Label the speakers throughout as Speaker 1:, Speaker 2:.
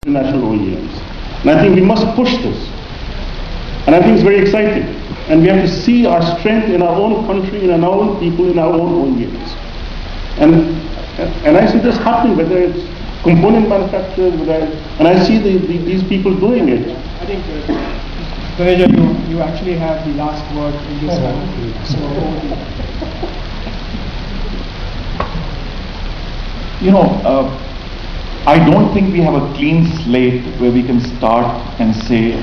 Speaker 1: international OEMs. And I think we must push this. And I think it's very exciting. And we have to see our strength in our own country, in our own people, in our own OEMs. And I see this happening, whether it's component manufacturers, and I see these people doing it.
Speaker 2: I think, Taneja, you actually have the last word in this one. So,
Speaker 3: I don't think we have a clean slate where we can start and say,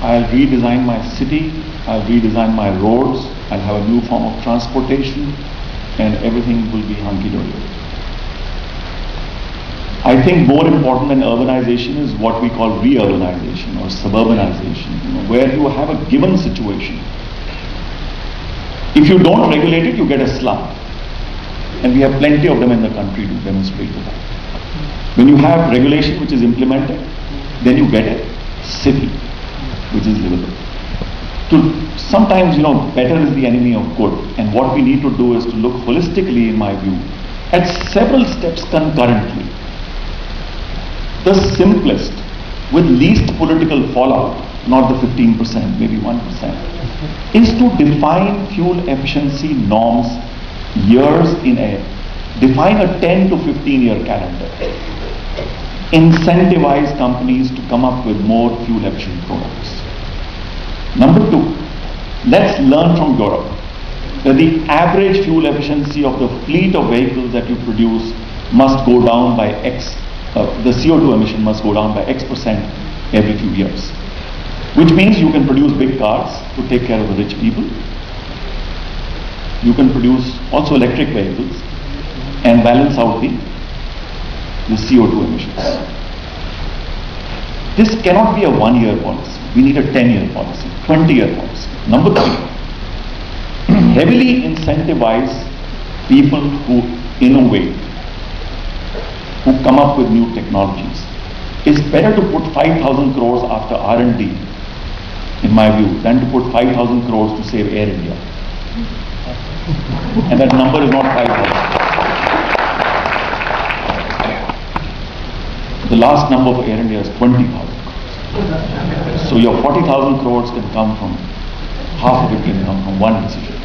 Speaker 3: I'll redesign my city, I'll redesign my roads, I'll have a new form of transportation, and everything will be hunky-dory. I think more important than urbanization is what we call re-urbanization or suburbanization, where you have a given situation. If you don't regulate it, you get a slum. And we have plenty of them in the country to demonstrate that. When you have regulation which is implemented, then you get a city which is livable. Sometimes, better is the enemy of good. And what we need to do is to look holistically, in my view, at several steps concurrently. The simplest, with least political fallout, not the 15%, maybe 1%, is to define fuel efficiency norms years in define a 10 to 15 year calendar. Incentivize companies to come up with more fuel efficient products. Number two, let's learn from Europe that the average fuel efficiency of the fleet of vehicles that you produce must go down by X. The CO2 emission must go down by X% every few years. Which means you can produce big cars to take care of the rich people. You can produce also electric vehicles and balance out the CO2 emissions. This cannot be a 1-year policy. We need a 10-year policy, 20-year policy. Number three, heavily incentivize people who innovate, who come up with new technologies. It's better to put 5,000 crores after R&D, in my view, than to put 5,000 crores to save Air India. And that number is not 5,000. The last number for Air India is 20,000 crores. So your 40,000 crores can come from, half of it can come from one decision.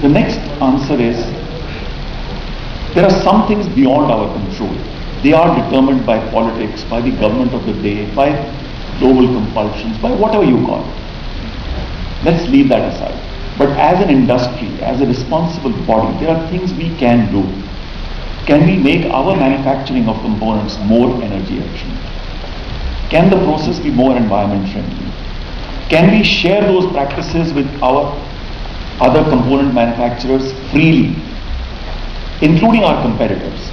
Speaker 3: The next answer is, there are some things beyond our control. They are determined by politics, by the government of the day, by global compulsions, by whatever you call it. Let's leave that aside. But as an industry, as a responsible body, there are things we can do. Can we make our manufacturing of components more energy efficient? Can the process be more environment friendly? Can we share those practices with our other component manufacturers freely, including our competitors?